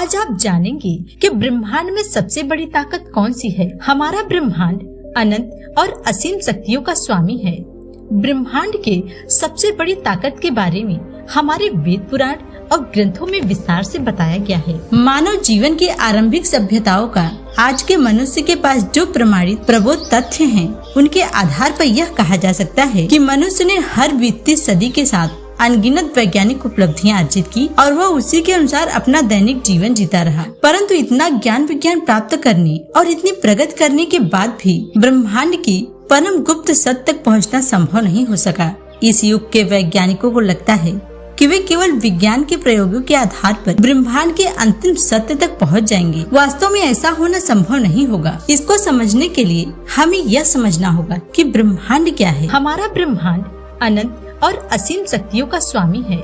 आज आप जानेंगे कि ब्रह्मांड में सबसे बड़ी ताकत कौन सी है। हमारा ब्रह्मांड अनंत और असीम शक्तियों का स्वामी है। ब्रह्मांड के सबसे बड़ी ताकत के बारे में हमारे वेद पुराण और ग्रंथों में विस्तार से बताया गया है। मानव जीवन की आरंभिक सभ्यताओं का आज के मनुष्य के पास जो प्रमाणित प्रबोध तथ्य हैं, उनके आधार पर यह कहा जा सकता है कि मनुष्य ने हर बीतती सदी के साथ अनगिनत वैज्ञानिक उपलब्धियां अर्जित की और वह उसी के अनुसार अपना दैनिक जीवन जीता रहा। परंतु इतना ज्ञान विज्ञान प्राप्त करने और इतनी प्रगति करने के बाद भी ब्रह्मांड की परम गुप्त सत्य तक पहुंचना संभव नहीं हो सका। इस युग के वैज्ञानिकों को लगता है कि वे केवल विज्ञान के प्रयोगों के आधार पर ब्रह्मांड के अंतिम सत्य तक पहुंच जाएंगे। वास्तव में ऐसा होना संभव नहीं होगा। इसको समझने के लिए हमें यह समझना होगा कि ब्रह्मांड क्या है। हमारा ब्रह्मांड अनंत और असीम शक्तियों का स्वामी है।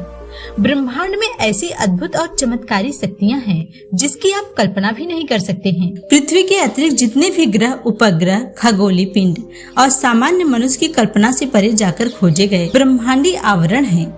ब्रह्मांड में ऐसी अद्भुत और चमत्कारी शक्तियाँ हैं जिसकी आप कल्पना भी नहीं कर सकते हैं। पृथ्वी के अतिरिक्त जितने भी ग्रह, उपग्रह, खगोलीय पिंड और सामान्य मनुष्य की कल्पना से परे जाकर खोजे गए ब्रह्मांडी आवरण हैं।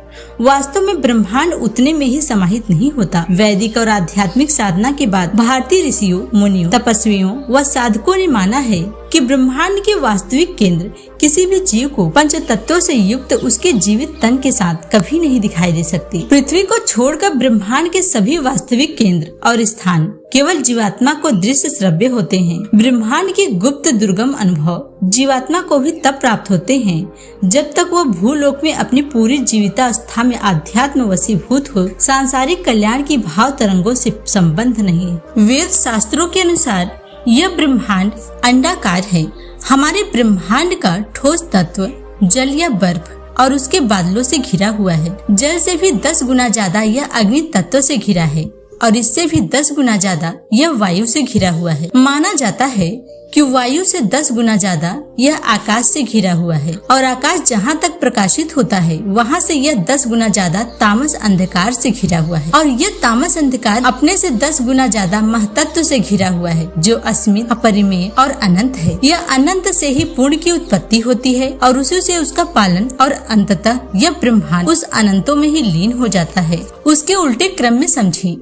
वास्तव में ब्रह्मांड उतने में ही समाहित नहीं होता। वैदिक और आध्यात्मिक साधना के बाद भारतीय ऋषियों, मुनियों, तपस्वियों व साधकों ने माना है कि ब्रह्मांड के वास्तविक केंद्र किसी भी जीव को पंच तत्वों से युक्त उसके जीवित तन के साथ कभी नहीं दिखाई दे सकती। पृथ्वी को छोड़कर ब्रह्मांड के सभी वास्तविक केंद्र और स्थान केवल जीवात्मा को दृश्य श्रव्य होते हैं। ब्रह्मांड के गुप्त दुर्गम अनुभव जीवात्मा को भी तब प्राप्त होते हैं जब तक वह भूलोक में अपनी पूरी जीवितावस्था में आध्यात्म वशीभूत हो सांसारिक कल्याण की भाव तरंगों से संबंध नहीं। वेद शास्त्रों के अनुसार यह ब्रह्मांड अंडाकार है। हमारे ब्रह्मांड का ठोस तत्व जल या बर्फ और उसके बादलों से घिरा हुआ है। जल से भी 10 गुना ज्यादा यह अग्नि तत्व से घिरा है और इससे भी 10 गुना ज्यादा यह वायु से घिरा हुआ है। माना जाता है कि वायु से 10 गुना ज्यादा यह आकाश से घिरा हुआ है और आकाश जहाँ तक प्रकाशित होता है वहाँ से यह 10 गुना ज्यादा तामस अंधकार से घिरा हुआ है और यह तामस अंधकार अपने से 10 गुना ज्यादा महतत्व से घिरा हुआ है जो अस्मित, अपरिमेय और अनंत है। यह अनंत से ही पूर्ण की उत्पत्ति होती है और उसी से उसका पालन और अंततः यह ब्रह्मांड उस अनंतों में ही लीन हो जाता है। उसके उल्टे क्रम में समझिए,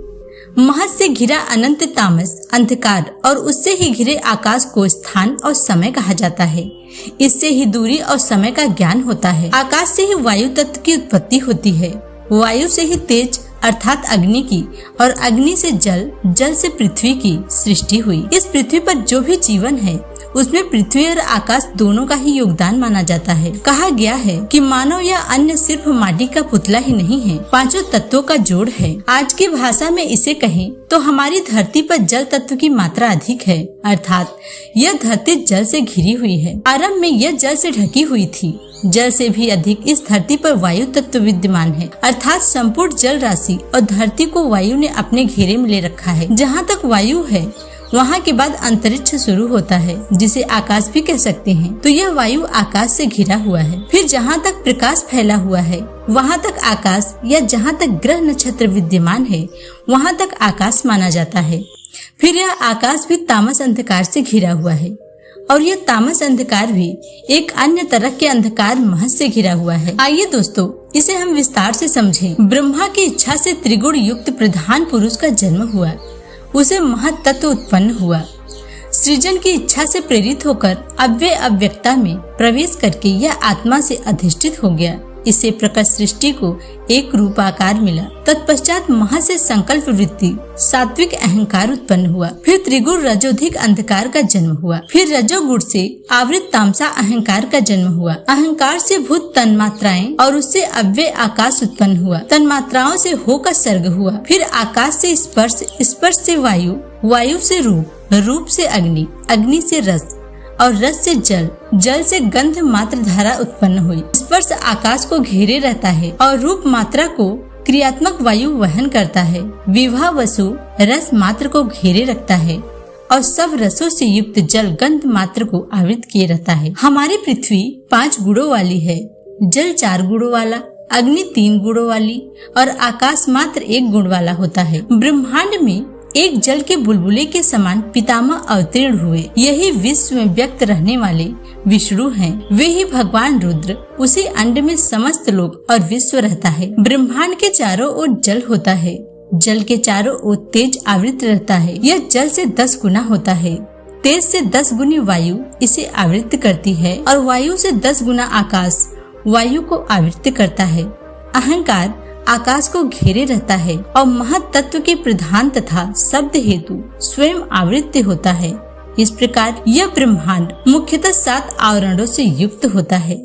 महत से घिरा अनंत तामस अंधकार और उससे ही घिरे आकाश को स्थान और समय कहा जाता है। इससे ही दूरी और समय का ज्ञान होता है। आकाश से ही वायु तत्व की उत्पत्ति होती है, वायु से ही तेज अर्थात अग्नि की और अग्नि से जल, जल से पृथ्वी की सृष्टि हुई। इस पृथ्वी पर जो भी जीवन है उसमें पृथ्वी और आकाश दोनों का ही योगदान माना जाता है। कहा गया है कि मानव या अन्य सिर्फ माटी का पुतला ही नहीं है, 5 तत्वों का जोड़ है। आज की भाषा में इसे कहें तो हमारी धरती पर जल तत्व की मात्रा अधिक है, अर्थात यह धरती जल से घिरी हुई है। आरंभ में यह जल से ढकी हुई थी। जल से भी अधिक इस धरती पर वायु तत्व विद्यमान है, अर्थात संपूर्ण जल राशि और धरती को वायु ने अपने घेरे में ले रखा है। जहाँ तक वायु है वहाँ के बाद अंतरिक्ष शुरू होता है जिसे आकाश भी कह सकते हैं। तो यह वायु आकाश से घिरा हुआ है। फिर जहाँ तक प्रकाश फैला हुआ है वहाँ तक आकाश या जहाँ तक ग्रह नक्षत्र विद्यमान है वहाँ तक आकाश माना जाता है। फिर यह आकाश भी तामस अंधकार से घिरा हुआ है और यह तामस अंधकार भी एक अन्य तरह के अंधकार महत से घिरा हुआ है। आइए दोस्तों इसे हम विस्तार से समझें। ब्रह्मा की इच्छा से त्रिगुण युक्त प्रधान पुरुष का जन्म हुआ, उसे महत तत्व उत्पन्न हुआ। सृजन की इच्छा से प्रेरित होकर अव्यय अव्यक्ता में प्रवेश करके यह आत्मा से अधिष्ठित हो गया। इससे प्रकट सृष्टि को एक रूप आकार मिला। तत्पश्चात महत से संकल्प वृत्ति सात्विक अहंकार उत्पन्न हुआ। फिर त्रिगुण रजोधिक अंधकार का जन्म हुआ। फिर रजोगुण से आवृत तामसा अहंकार का जन्म हुआ। अहंकार से भूत तन्मात्राएं और उससे अव्यय आकाश उत्पन्न हुआ। तन्मात्राओं से होकर सर्ग हुआ। फिर आकाश से स्पर्श, स्पर्श से वायु, वायु से रूप, रूप से अग्नि, अग्नि से रस और रस से जल, जल से गंध मात्र धारा उत्पन्न हुई। स्पर्श आकाश को घेरे रहता है और रूप मात्रा को क्रियात्मक वायु वहन करता है। विवाह वसु रस मात्र को घेरे रखता है और सब रसों से युक्त जल गंध मात्र को आवृत किए रहता है। हमारी पृथ्वी 5 गुणों वाली है। जल 4 गुणों वाला, अग्नि 3 गुणों वाली और आकाश मात्र 1 गुण वाला होता है। ब्रह्मांड में एक जल के बुलबुले के समान पितामह अवतीर्ण हुए। यही विश्व में व्यक्त रहने वाले विष्णु हैं। वे ही भगवान रुद्र। उसी अंड में समस्त लोक और विश्व रहता है। ब्रह्मांड के चारों ओर जल होता है। जल के चारों ओर तेज आवृत रहता है। यह जल से 10 गुना होता है। तेज से 10 गुनी वायु इसे आवृत करती है और वायु से 10 गुना आकाश वायु को आवृत करता है। अहंकार आकाश को घेरे रहता है और महत तत्व के प्रधान तथा शब्द हेतु स्वयं आवृत होता है। इस प्रकार यह ब्रह्मांड मुख्यतः 7 आवरणों से युक्त होता है।